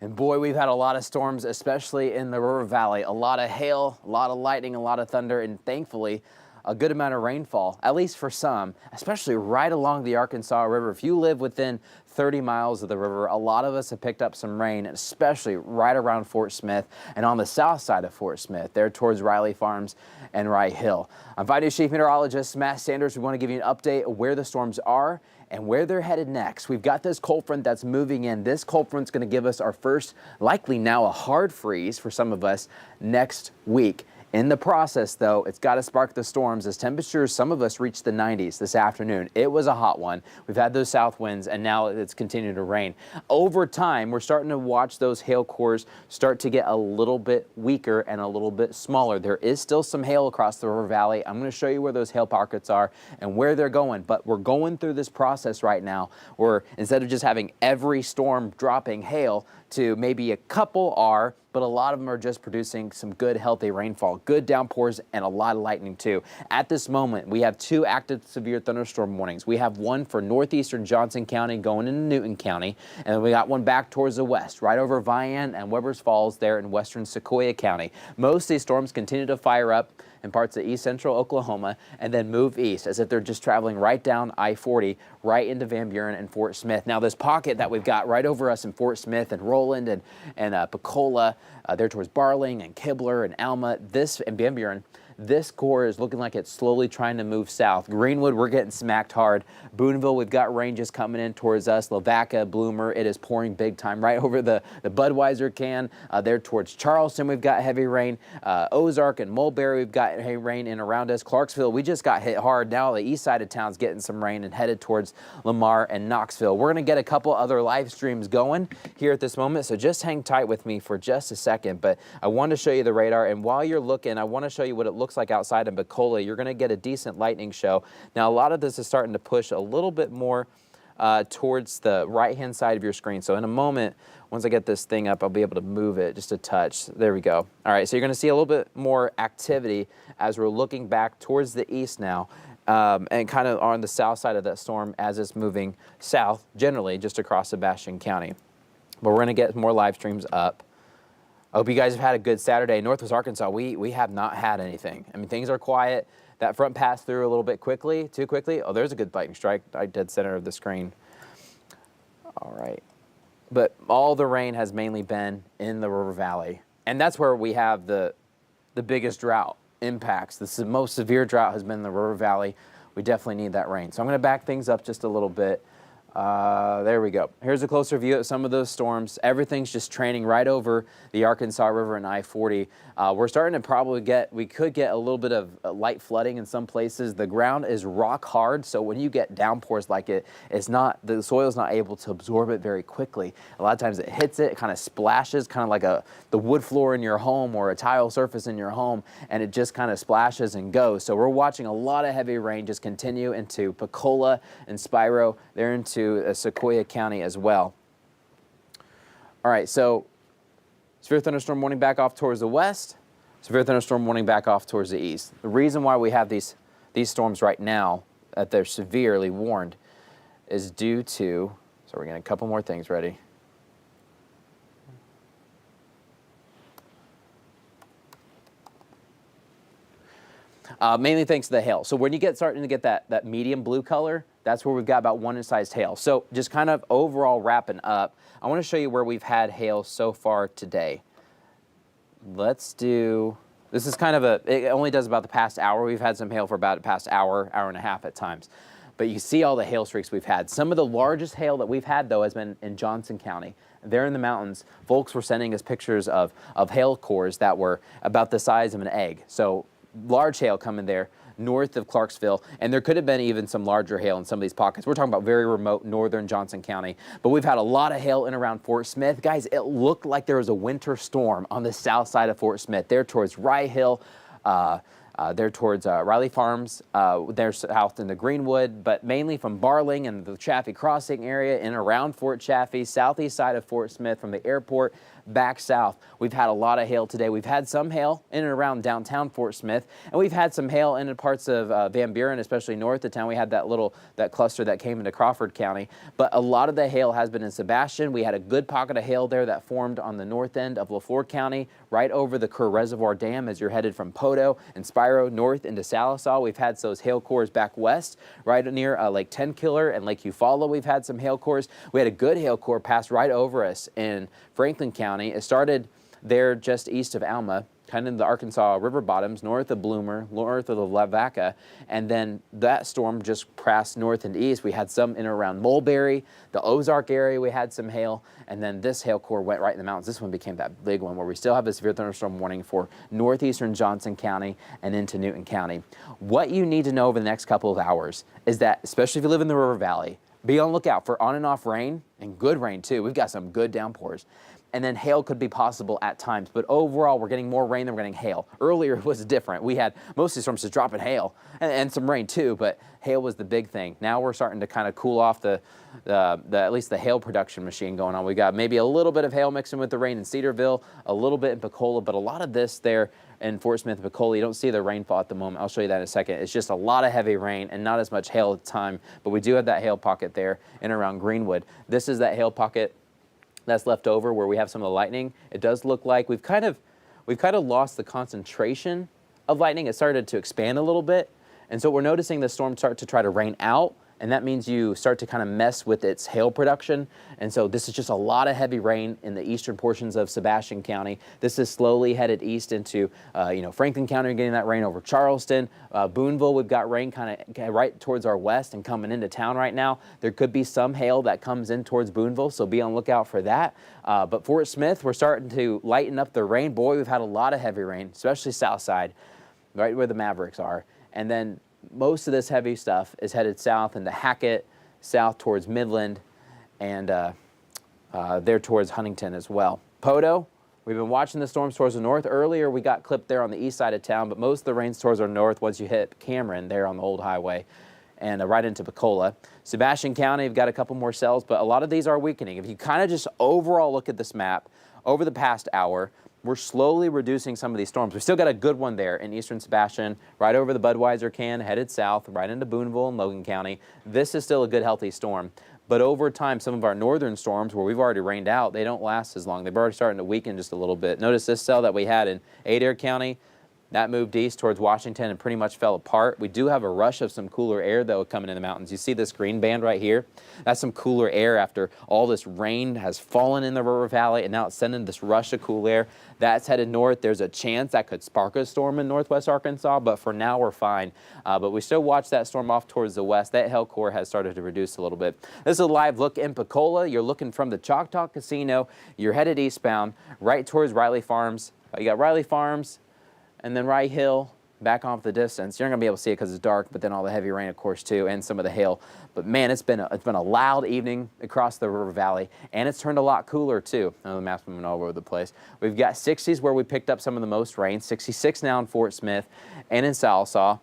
And boy, we've had a lot of storms, especially in the river valley. A lot of hail, a lot of lightning, a lot of thunder, and thankfully, a good amount of rainfall, at least for some, especially right along the Arkansas River. If you live within 30 miles of the river, a lot of us have picked up some rain, especially right around Fort Smith and on the south side of Fort Smith, there towards Riley Farms and Rye Hill. I'm Vice Chief Meteorologist Matt Sanders. We want to give you an update of where the storms are and where they're headed next. We've got this cold front that's moving in. This cold front's going to give us our first, likely now a hard freeze for some of us next week. In the process, though, it's got to spark the storms as temperatures, some of us reached the 90s this afternoon. It was a hot one. We've had those south winds, and now it's continuing to rain. Over time, we're starting to watch those hail cores start to get a little bit weaker and a little bit smaller. There is still some hail across the river valley. I'm going to show you where those hail pockets are and where they're going, but we're going through this process right now where instead of just having every storm dropping hail to maybe a couple are, but a lot of them are just producing some good, healthy rainfall, good downpours, and a lot of lightning too. At this moment, we have 2 active severe thunderstorm warnings. We have one for northeastern Johnson County going into Newton County, and then we got one back towards the west, right over Vian and Webbers Falls there in western Sequoia County. Most of these storms continue to fire up in parts of east central Oklahoma and then move east as if they're just traveling right down I-40 right into Van Buren and Fort Smith. Now this pocket that we've got right over us in Fort Smith and Roland and Pecola, there towards Barling and Kibler and Alma, this and Van Buren, this core is looking like it's slowly trying to move south. Greenwood, we're getting smacked hard. Boonville, we've got ranges coming in towards us. Lavaca, Bloomer, it is pouring big time right over the Budweiser can. There towards Charleston, we've got heavy rain. Ozark and Mulberry, we've got heavy rain in around us. Clarksville, we just got hit hard. Now the east side of town's getting some rain and headed towards Lamar and Knoxville. We're going to get a couple other live streams going here at this moment, so just hang tight with me for just a second. But I want to show you the radar, and while you're looking, I want to show you what it looks like outside in Pecola. You're going to get a decent lightning show. Now, a lot of this is starting to push a little bit more towards the right-hand side of your screen. So in a moment, once I get this thing up, I'll be able to move it just a touch. There we go. All right, so you're going to see a little bit more activity as we're looking back towards the east now. And kind of on the south side of that storm as it's moving south, generally just across Sebastian County. But we're going to get more live streams up. I hope you guys have had a good Saturday. Northwest Arkansas, we have not had anything. I mean, things are quiet. That front passed through a little bit quickly, too quickly. Oh, there's a good lightning strike right dead center of the screen. All right. But all the rain has mainly been in the river valley. And that's where we have the biggest drought impacts. The most severe drought has been in the river valley. We definitely need that rain. So I'm going to back things up just a little bit. There we go. Here's a closer view of some of those storms. Everything's just training right over the Arkansas River and I-40. We're starting to probably we could get a little bit of light flooding in some places. The ground is rock hard, so when you get downpours like the soil's not able to absorb it very quickly. A lot of times it hits it kind of splashes, kind of like the wood floor in your home or a tile surface in your home, and it just kind of splashes and goes. So we're watching a lot of heavy rain just continue into Pecola and Spiro. They're into Sequoia County as well. All right, so severe thunderstorm warning back off towards the west, severe thunderstorm warning back off towards the east. The reason why we have these storms right now, that they're severely warned, is due to, so we're getting a couple more things ready. Mainly thanks to the hail. So when you starting to get that medium blue color, that's where we've got about 1-inch-sized hail. So just kind of overall wrapping up, I want to show you where we've had hail so far today. Let's do, this is kind of it only does about the past hour. We've had some hail for about the past hour, hour and a half at times. But you see all the hail streaks we've had. Some of the largest hail that we've had, though, has been in Johnson County. There in the mountains, folks were sending us pictures of hail cores that were about the size of an egg. So large hail coming there north of Clarksville, and there could have been even some larger hail in some of these pockets. We're talking about very remote northern Johnson County, but we've had a lot of hail in around Fort Smith. Guys, it looked like there was a winter storm on the south side of Fort Smith, there towards Rye Hill, They're towards Riley Farms. They're south into Greenwood, but mainly from Barling and the Chaffee Crossing area and around Fort Chaffee, southeast side of Fort Smith from the airport back south. We've had a lot of hail today. We've had some hail in and around downtown Fort Smith, and we've had some hail in parts of Van Buren, especially north of town. We had that cluster that came into Crawford County, but a lot of the hail has been in Sebastian. We had a good pocket of hail there that formed on the north end of LaFleur County, right over the Kerr Reservoir Dam as you're headed from Poteau and Spiro north into Sallisaw. We've had those hail cores back west, right near Lake Tenkiller and Lake Eufaula. We've had some hail cores. We had a good hail core pass right over us in Franklin County. It started there just east of Alma, kind of in the Arkansas River bottoms, north of Bloomer, north of the Lavaca, and then that storm just passed north and east. We had some in and around Mulberry, the Ozark area, we had some hail, and then this hail core went right in the mountains. This one became that big one where we still have a severe thunderstorm warning for northeastern Johnson County and into Newton County. What you need to know over the next couple of hours is that, especially if you live in the River Valley, be on the lookout for on and off rain, and good rain too. We've got some good downpours. And then hail could be possible at times, but overall we're getting more rain than we're getting hail. Earlier it was different. We had most of these storms just dropping hail and some rain too, but hail was the big thing. Now we're starting to kind of cool off the at least the hail production machine going on. We got maybe a little bit of hail mixing with the rain in Cedarville, a little bit in Pecola, but a lot of this there in Fort Smith and Pecola, you don't see the rainfall at the moment. I'll show you that in a second. It's just a lot of heavy rain and not as much hail at the time, but we do have that hail pocket there in around Greenwood. This is that hail pocket that's left over where we have some of the lightning. It does look like we've kind of lost the concentration of lightning. It started to expand a little bit, and so we're noticing the storm start to try to rain out, and that means you start to kind of mess with its hail production. And so this is just a lot of heavy rain in the eastern portions of Sebastian County. This is slowly headed east into Franklin County, getting that rain over Charleston. Boonville, we've got rain kind of right towards our west and coming into town right now. There could be some hail that comes in towards Boonville, so be on the lookout for that. But Fort Smith, we're starting to lighten up the rain. Boy, we've had a lot of heavy rain, especially south side, right where the Mavericks are. And then most of this heavy stuff is headed south into Hackett, south towards Midland, and there towards Huntington as well. Poteau, we've been watching the storms towards the north. Earlier, we got clipped there on the east side of town, but most of the rain's towards our north once you hit Cameron there on the old highway and right into Pecola. Sebastian County, we've got a couple more cells, but a lot of these are weakening. If you kind of just overall look at this map over the past hour, we're slowly reducing some of these storms. We still got a good one there in eastern Sebastian, right over the Budweiser can, headed south, right into Boonville and Logan County. This is still a good, healthy storm. But over time, some of our northern storms where we've already rained out, they don't last as long. They've already starting to weaken just a little bit. Notice this cell that we had in Adair County, that moved east towards Washington and pretty much fell apart. We do have a rush of some cooler air, though, coming in the mountains. You see this green band right here? That's some cooler air after all this rain has fallen in the River Valley, and now it's sending this rush of cool air. That's headed north. There's a chance that could spark a storm in northwest Arkansas, but for now we're fine. But we still watch that storm off towards the west. That hail core has started to reduce a little bit. This is a live look in Pecola. You're looking from the Choctaw Casino. You're headed eastbound, right towards Riley Farms. You got Riley Farms, and then Rye Hill, back off the distance. You're not going to be able to see it because it's dark, but then all the heavy rain, of course, too, and some of the hail. But, man, it's been a loud evening across the River Valley, and it's turned a lot cooler, too. I know the map's moving all over the place. We've got 60s where we picked up some of the most rain, 66 now in Fort Smith and in Sallisaw.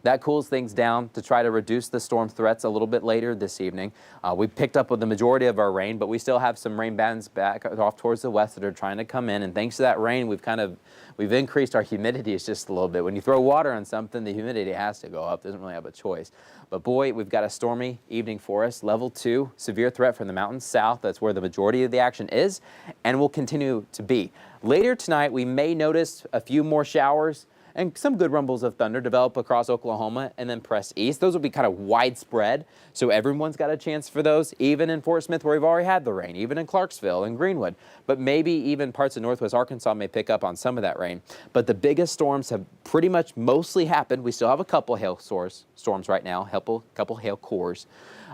That cools things down to try to reduce the storm threats a little bit later this evening. We picked up with the majority of our rain, but we still have some rain bands back off towards the west that are trying to come in. And thanks to that rain, we've increased our humidity just a little bit. When you throw water on something, the humidity has to go up. Doesn't really have a choice. But boy, we've got a stormy evening for us. Level 2, severe threat from the mountains south. That's where the majority of the action is and will continue to be. Later tonight, we may notice a few more showers and some good rumbles of thunder develop across Oklahoma and then press east. Those will be kind of widespread, so everyone's got a chance for those, even in Fort Smith where we've already had the rain, even in Clarksville and Greenwood. But maybe even parts of northwest Arkansas may pick up on some of that rain. But the biggest storms have pretty much mostly happened. We still have a couple hail storms right now, a couple hail cores,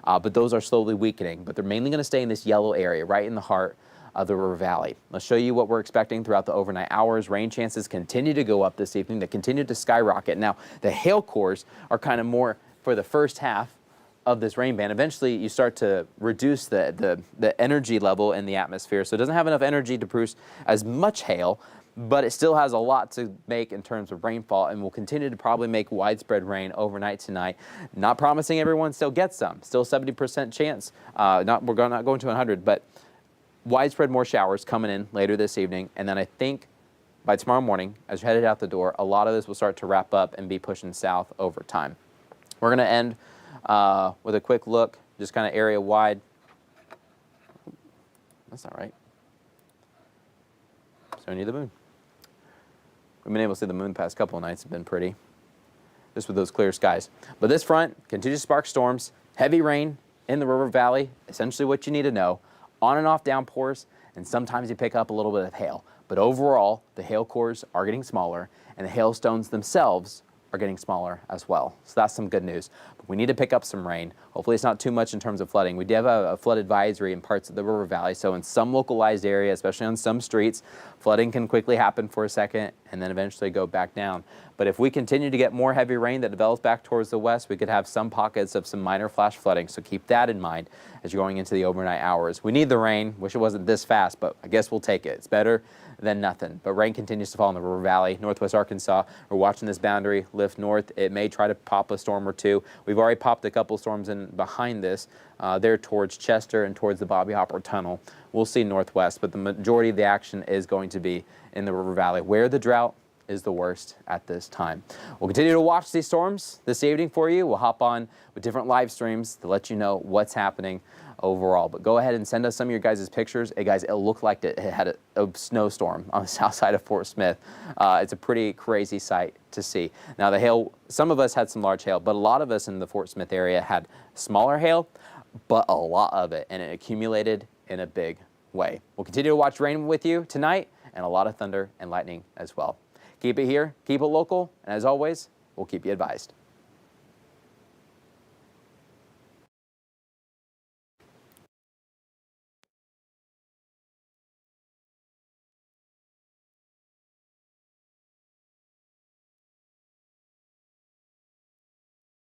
but those are slowly weakening. But they're mainly going to stay in this yellow area right in the heart of the River Valley. I'll show you what we're expecting throughout the overnight hours. Rain chances continue to go up this evening. They continue to skyrocket. Now, the hail cores are kind of more for the first half of this rain band. Eventually, you start to reduce the energy level in the atmosphere, so it doesn't have enough energy to produce as much hail, but it still has a lot to make in terms of rainfall and will continue to probably make widespread rain overnight tonight. Not promising everyone still gets some, still 70% chance. We're not going to 100, but widespread more showers coming in later this evening. And then I think by tomorrow morning, as you're headed out the door, a lot of this will start to wrap up and be pushing south over time. We're going to end with a quick look, just kind of area wide. That's not right. So we need the moon. We've been able to see the moon the past couple of nights. It's been pretty, just with those clear skies. But this front continues to spark storms, heavy rain in the river valley, essentially what you need to know, on and off downpours, and sometimes you pick up a little bit of hail. But overall, the hail cores are getting smaller, and the hailstones themselves are getting smaller as well. So that's some good news. But we need to pick up some rain. Hopefully it's not too much in terms of flooding. We do have a flood advisory in parts of the river valley, so in some localized areas, especially on some streets, flooding can quickly happen for a second and then eventually go back down. But if we continue to get more heavy rain that develops back towards the west, we could have some pockets of some minor flash flooding, so keep that in mind as you're going into the overnight hours. We need the rain. Wish it wasn't this fast, but I guess we'll take it. It's better than nothing. But rain continues to fall in the river valley, northwest Arkansas. We're watching this boundary lift north. It may try to pop a storm or two. We've already popped a couple storms in behind this. There towards Chester and towards the Bobby Hopper Tunnel. We'll see northwest, but the majority of the action is going to be in the river valley, where the drought is the worst at this time. We'll continue to watch these storms this evening for you. We'll hop on with different live streams to let you know what's happening overall. But go ahead and send us some of your guys' pictures. Hey guys, it looked like it had a snowstorm on the south side of Fort Smith. It's a pretty crazy sight to see. Now the hail, some of us had some large hail, but a lot of us in the Fort Smith area had smaller hail, but a lot of it, and it accumulated in a big way. We'll continue to watch rain with you tonight, and a lot of thunder and lightning as well. Keep it here, keep it local, and as always, we'll keep you advised.